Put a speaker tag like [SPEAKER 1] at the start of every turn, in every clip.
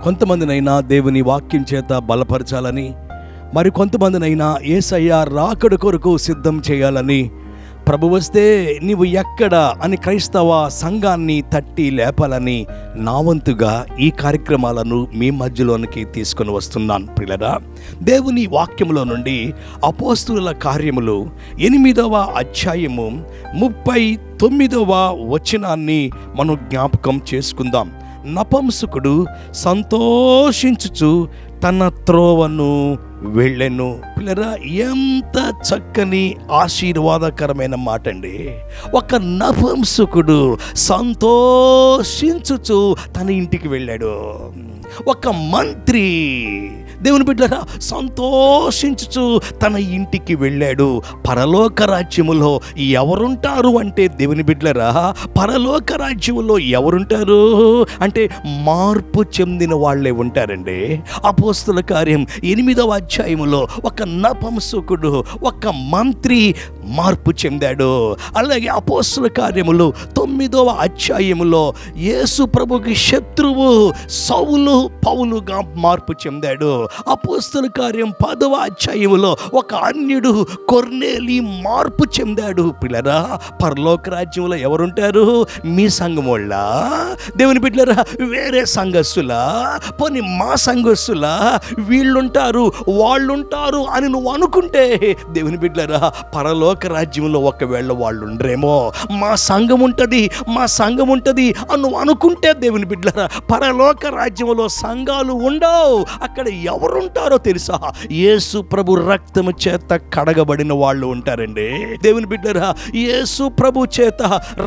[SPEAKER 1] కొంతమందినైనా దేవుని వాక్యం చేత బలపరచాలని, మరి కొంతమందినైనా యేసయ్య రాకడ కొరకు సిద్ధం చేయాలని, ప్రభు వస్తే నీవు ఎక్కడ అని క్రైస్తవ సంఘాన్ని తట్టి లేపాలని నా వంతుగా ఈ కార్యక్రమాలను మీ మధ్యలోనికి తీసుకొని వస్తున్నాను. ప్రియులారా, దేవుని వాక్యములో నుండి అపోస్తుల కార్యములు 8వ అధ్యాయము 39వ వచనాన్ని మనం జ్ఞాపకం చేసుకుందాం. నపుంసకుడు సంతోషించుచు తన త్రోవను వెళ్ళెను. పిల్లరా, ఎంత చక్కని ఆశీర్వాదకరమైన మాట అండి. ఒక నపుంసకుడు సంతోషించుచు తన ఇంటికి వెళ్ళాడు. ఒక మంత్రి, దేవుని బిడ్డలారా, సంతోషించుచు తన ఇంటికి వెళ్ళాడు. పరలోక రాజ్యములో ఎవరుంటారు అంటే, దేవుని బిడ్డలారా, పరలోక రాజ్యములో ఎవరుంటారు అంటే మార్పు చెందిన వాళ్ళే ఉంటారండి. అపోస్తుల కార్యం 8వ అధ్యాయములో ఒక నపుంసకుడు, ఒక మంత్రి మార్పు చెందాడు. అలాగే అపోస్తుల కార్యములు 9వ అధ్యాయములో యేసు ప్రభుకి శత్రువు సౌలు పౌలుగా మార్పు చెందాడు. అపోస్తుల కార్యం 10వ అధ్యాయములో ఒక అన్యుడు కొర్నేలి మార్పు చెందాడు. పిల్లరా, పరలోక రాజ్యంలో ఎవరుంటారు? మీ సంఘం వాళ్ళ, దేవుని బిడ్డలారా, వేరే సంఘస్థులా, పోనీ మా సంఘస్థులా, వీళ్ళుంటారు వాళ్ళుంటారు అని నువ్వు అనుకుంటే, దేవుని బిడ్డలారా, పరలోక రాజ్యంలో ఒకవేళ వాళ్ళు ఉండరేమో. మా సంఘం ఉంటుంది అని నువ్వు అనుకుంటే, దేవుని బిడ్డలారా, పరలోక రాజ్యంలో సంఘాలు ఉండవు. అక్కడ ఎవరుంటారో తెలుసా? యేసు ప్రభు రక్తము చేత కడగబడిన వాళ్ళు ఉంటారండి. దేవుని బిడ్డలారా, యేసు ప్రభు చేత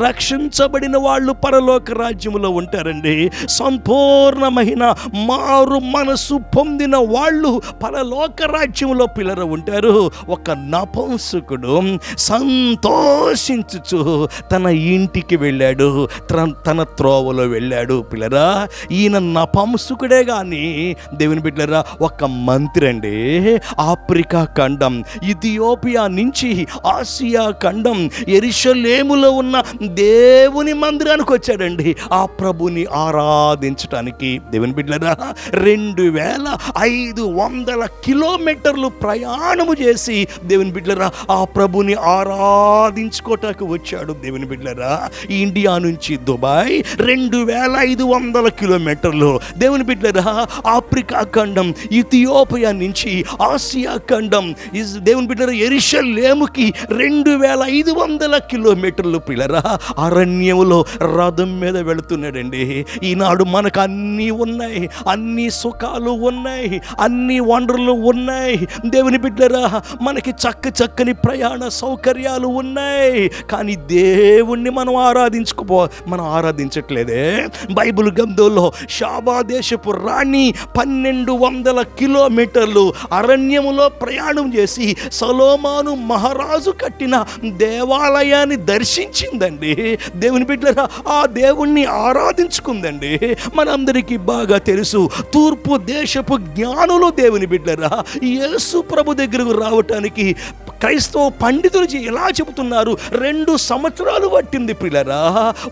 [SPEAKER 1] రక్షించబడిన వాళ్ళు పరలోక రాజ్యములో ఉంటారండి. సంపూర్ణమైన మారు మనసు పొందిన వాళ్ళు పరలోక రాజ్యములో పిల్లర ఉంటారు. ఒక నపుంసకుడు సంతోషించుచు తన ఇంటికి వెళ్ళాడు, తన త్రోవలో వెళ్ళాడు. పిల్లరా, ఈయన నపుంసకుడే కానీ, దేవుని బిడ్డలారా, ఒక మంత్రి అండి. ఆఫ్రికా ఖండం, ఇథియోపియా నుంచి ఆసియా ఖండం, యెరూషలేములో ఉన్న దేవుని మందిరానికి వచ్చాడండి ఆ ప్రభుని ఆరాధించటానికి. దేవుని బిడ్డలారా, 2500 కిలోమీటర్లు ప్రయాణము చేసి, దేవుని బిడ్డలారా, ఆ ప్రభుని ఆరాధించుకోటానికి వచ్చాడు. దేవుని బిడ్డలారా, ఇండియా నుంచి దుబాయ్ 2500 కిలోమీటర్లు. దేవుని బిడ్డలారా, ఆఫ్రికా ఖండం, ఇథియోపియా నుంచి ఆసియా ఖండం, దేవుని బిడ్డలారా, యెరూషలేముకి 2500 కిలోమీటర్లు. పిల్లరా, అరణ్యములో రథం మీద వెళుతున్నాడండి. ఈనాడు మనకు అన్నీ ఉన్నాయి, అన్ని సుఖాలు ఉన్నాయి, అన్ని వనరులు ఉన్నాయి. దేవుని బిడ్డలారా, మనకి చక్కని ప్రయాణ సౌకర్యాలు ఉన్నాయి. కానీ దేవుణ్ణి మనం ఆరాధించట్లేదే. బైబిల్ గ్రంథంలో షాబా దేశపు రాణి 1200 కిలోమీటర్లు అరణ్యములో ప్రయాణం చేసి సొలొమోను మహారాజు కట్టిన దేవాలయాన్ని దర్శించిందండి. దేవుని బిడ్డలారా, ఆ దేవుణ్ణి ఆరాధించుకుందండి. మనందరికీ బాగా తెలుసు, తూర్పు దేశపు జ్ఞానులు, దేవుని బిడ్డలారా, యేసు ప్రభు దగ్గరకు రావటానికి క్రైస్తవ పండితులు ఎలా చెబుతున్నారు? 2 సంవత్సరాలు పట్టింది. పిల్లరా,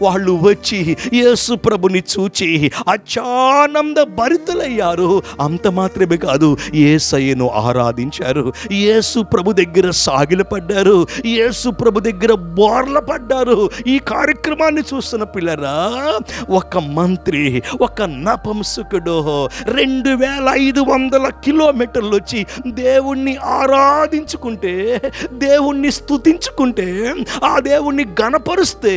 [SPEAKER 1] వాళ్ళు వచ్చి యేసు ప్రభుని చూచి అత్యానంద భరితులయ్యారు. అంత మాత్రమే కాదు, యేసయ్యను ఆరాధించారు, యేసు ప్రభు దగ్గర సాగిలపడ్డారు, యేసు ప్రభు దగ్గర బోర్ల పడ్డారు. ఈ కార్యక్రమాన్ని చూస్తున్న పిల్లరా, ఒక మంత్రి, ఒక నపుంసకుడు 2500 కిలోమీటర్లు వచ్చి దేవుణ్ణి ఆరాధించుకుంటే, దేవుణ్ణి స్తుతించుకుంటే, ఆ దేవుణ్ణి గణపరుస్తే,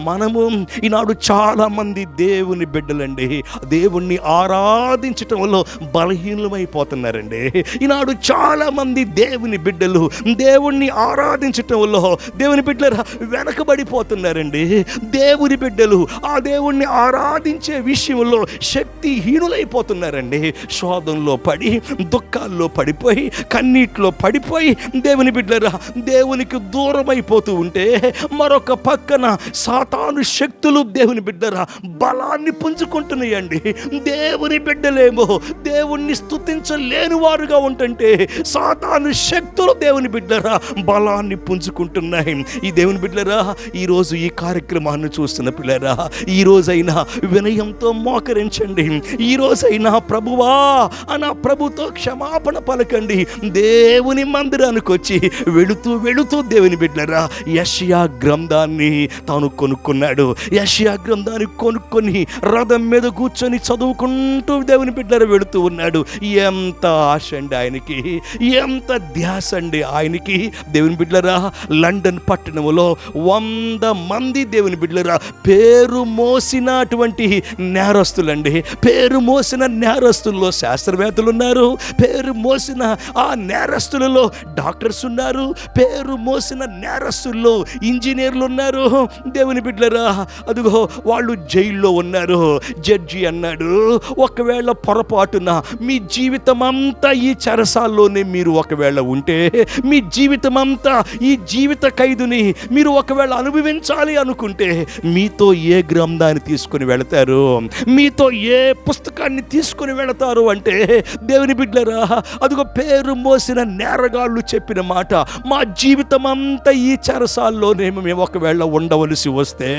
[SPEAKER 1] మనము ఈనాడు చాలా మంది దేవుని బిడ్డలండి దేవుణ్ణి ఆరాధించటంలో బలహీనమైపోతున్నారండి. ఈనాడు చాలా మంది దేవుని బిడ్డలు దేవుణ్ణి ఆరాధించటంలో, దేవుని బిడ్డలు వెనకబడిపోతున్నారండి. దేవుని బిడ్డలు ఆ దేవుణ్ణి ఆరాధించే విషయంలో శక్తిహీనులైపోతున్నారండి. శోధనలో పడి, దుఃఖాల్లో పడిపోయి, కన్నీటిలో పడిపోయి, దేవుని బిడ్డరా, దేవునికి దూరమైపోతూ ఉంటే, మరొక పక్కన సాతాను శక్తులు, దేవుని బిడ్డరా, బలాన్ని పుంజుకుంటున్నాయండి. దేవుని బిడ్డలేమో దేవుణ్ణి స్తుతించలేని వారుగా ఉంటుంటే సాతాను శక్తులు దేవుని బిడ్డరా బలాన్ని పుంజుకుంటున్నాయి. ఈ దేవుని బిడ్డరా ఈరోజు ఈ కార్యక్రమాన్ని చూస్తున్న పిల్లరా, ఈ రోజైనా వినయంతో మోకరించండి. ఈ రోజైనా ప్రభువా అన్న ప్రభుతో క్షమాపణ పలకండి. దేవుని మందిరానికి వచ్చి వెళుతూ దేవుని బిడ్డరా యెషయా గ్రంథాన్ని తాను కొనుక్కున్నాడు. యెషయా గ్రంథాన్ని కొనుక్కొని రథం మీద కూర్చొని చదువుకుంటూ దేవుని బిడ్డరా వెళుతూ ఉన్నాడు. ఎంత ఆశ అండి ఆయనకి, ఎంత ధ్యాస అండి ఆయనకి. దేవుని బిడ్డరా లండన్ పట్టణంలో 100 మంది దేవుని బిడ్డరా పేరు మోసినటువంటి నేరస్తులండి. పేరు మోసిన నేరస్తుల్లో శాస్త్రవేత్తలు ఉన్నారు, పేరు మోసిన ఆ నేరస్తులలో డాక్టర్స్ ఉన్నారు, పేరు మోసిన నేరస్తుల్లో ఇంజనీర్లు ఉన్నారు. దేవుని బిడ్డరా అదిగో వాళ్ళు జైల్లో ఉన్నారు. జడ్జి అన్నాడు, ఒకవేళ పొరపాటున మీ జీవితం అంతా ఈ చెరసాల్లోనే మీరు ఒకవేళ ఉంటే, మీ జీవితం అంతా ఈ జీవిత ఖైదుని మీరు ఒకవేళ అనుభవించాలి అనుకుంటే మీతో ఏ గ్రంథాన్ని తీసుకుని వెళతారు, మీతో ఏ పుస్తకాన్ని తీసుకుని వెళతారు అంటే దేవుని బిడ్డరా అదిగో పేరు మోసిన నేరగాళ్ళు చెప్పిన మాట, మా జీవితం అంతా ఈ చెరసాల్లోనే మేము ఒకవేళ ఉండవలసి వస్తే,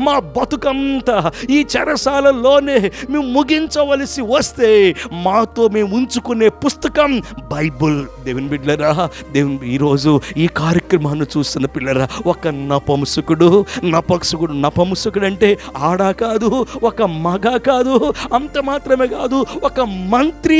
[SPEAKER 1] మా బతుకంతా ఈ చెరసాలలోనే మేము ముగించవలసి వస్తే మాతో మేము ఉంచుకునే పుస్తకం బైబుల్. దేవుని బిడ్డరా దేవుని ఈరోజు ఈ కార్యక్రమాన్ని చూస్తున్న పిల్లరా ఒక నపంసకుడు అంటే ఆడా కాదు, ఒక మగ కాదు, అంత మాత్రమే కాదు ఒక మంత్రి.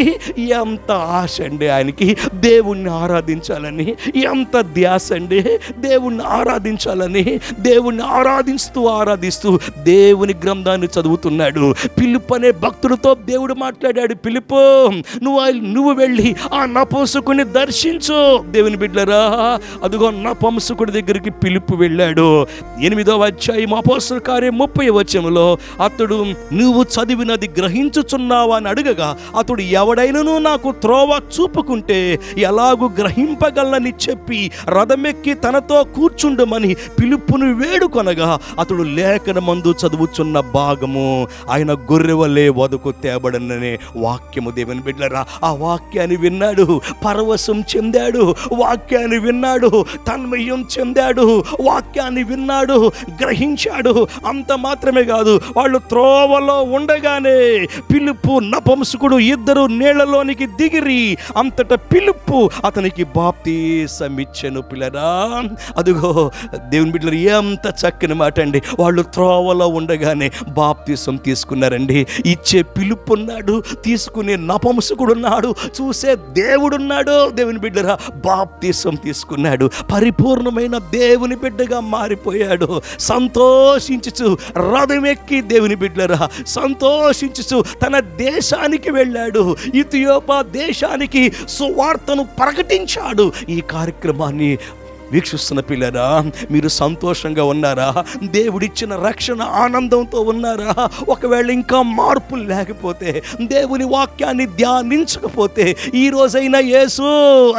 [SPEAKER 1] ఎంత ఆశ అండి ఆయనకి దేవుణ్ణి ఆరాధించాలని, ఎంత ధ్యాస అండి దేవుణ్ణి ఆరాధించాలని. దేవుణ్ణి ఆరాధిస్తూ దేవుని గ్రంథాన్ని చదువుతున్నాడు. పిలుపు అనే భక్తుడితో దేవుడు మాట్లాడాడు, పిలుపు నువ్వు వెళ్ళి ఆ నపుంసకుని దర్శించు. దేవుని బిడ్డరా అదిగో నపుంసకుడి దగ్గరికి పిలుపు వెళ్ళాడు. 8వ అధ్యాయం అపోస్తలుల కార్యం 30వ వచనంలో అతడు నువ్వు చదివినది గ్రహించుచున్నావా అని అడగగా అతడు ఎవడైనను నాకు త్రోవ చూపుకుంటే ఎలాగూ గ్రహింపగలని చెప్పి రథమెక్కి తనతో కూర్చుండమని పిలుపును వేడుకొనగా అతడు లేఖనమందు చదువుచున్న భాగము ఆయన గొర్రెవలే వదకు తేబడననే వాక్యము. దేవుని బిడ్డలారా ఆ వాక్యాన్ని విన్నాడు, పరవశం చెందాడు. వాక్యాన్ని విన్నాడు, తన్మయం చెందాడు. వాక్యాన్ని విన్నాడు, గ్రహించాడు. అంత మాత్రమే కాదు, వాళ్ళు త్రోవలో ఉండగానే పిలుపు నపుంసకుడు ఇద్దరు నీళ్లలోనికి దిగిరి అంతటా పిలుపు అతనికి బాప్తిసమిచ్చెను. పిల్లరా అదిగో దేవుని బిడ్డలు ఎంత చక్కని మాట అండి. వాళ్ళు త్రోవలో ఉండగానే బాప్తిసం తీసుకున్నారండి. ఇచ్చే పిలుపు ఉన్నాడు, తీసుకునే నపుంసకుడు ఉన్నాడు, చూసే దేవుడున్నాడు. దేవుని బిడ్డరా బాప్తిసం తీసుకున్నాడు, పరిపూర్ణమైన దేవుని బిడ్డగా మారిపోయాడు. సంతోషించుచు రథం ఎక్కి దేవుని బిడ్డరా సంతోషించుచు తన దేశానికి వెళ్ళాడు. ఇథియోపియా దేశానికి సువార్తను ప్రకటించాడు. ఈ కార్యక్రమాన్ని వీక్షిస్తున్న పిల్లరా మీరు సంతోషంగా ఉన్నారా? దేవుడిచ్చిన రక్షణ ఆనందంతో ఉన్నారా? ఒకవేళ ఇంకా మార్పులు లేకపోతే, దేవుని వాక్యాన్ని ధ్యానించకపోతే ఈ రోజైనా యేసు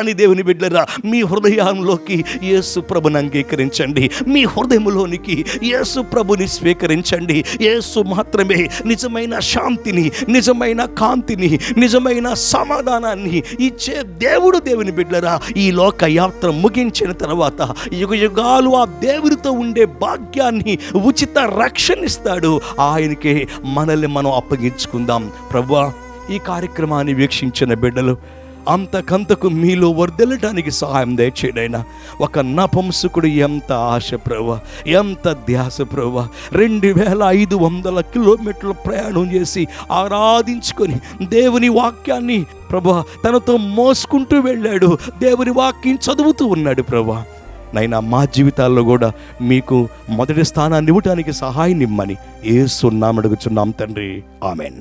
[SPEAKER 1] అని దేవుని బిడ్డరా మీ హృదయంలోకి యేసు ప్రభుని అంగీకరించండి. మీ హృదయంలోనికి యేసు ప్రభుని స్వీకరించండి. యేసు మాత్రమే నిజమైన శాంతిని, నిజమైన కాంతిని, నిజమైన సమాధానాన్ని ఇచ్చే దేవుడు. దేవుని బిడ్డరా ఈ లోక యాత్ర ముగించిన తర్వాత యుగయుగాలు ఆ దేవుడితో ఉండే భాగ్యాన్ని, ఉచిత రక్షణ ఇస్తాడు. ఆయనకే మనల్ని మనం అప్పగించుకుందాం. ప్రభువా ఈ కార్యక్రమాన్ని వీక్షించిన బిడ్డలు అంతకంతకు మీలో వర్ధిల్లటానికి సహాయం దయచేయడైనా. ఒక నపుంసకుడు ఎంత ఆశ ప్రభువా, ఎంత ధ్యాస ప్రభువా. 2500 కిలోమీటర్లు ప్రయాణం చేసి ఆరాధించుకొని దేవుని వాక్యాన్ని ప్రభువా తనతో మోసుకుంటూ వెళ్ళాడు. దేవుని వాక్యం చదువుతూ ఉన్నాడు ప్రభువా. నైనా మా జీవితాల్లో కూడా మీకు మొదటి స్థానాన్ని ఇవ్వటానికి సహాయం ఇమ్మని యేసు నామమున అడుగుచున్నాం తండ్రి. ఆమెన్.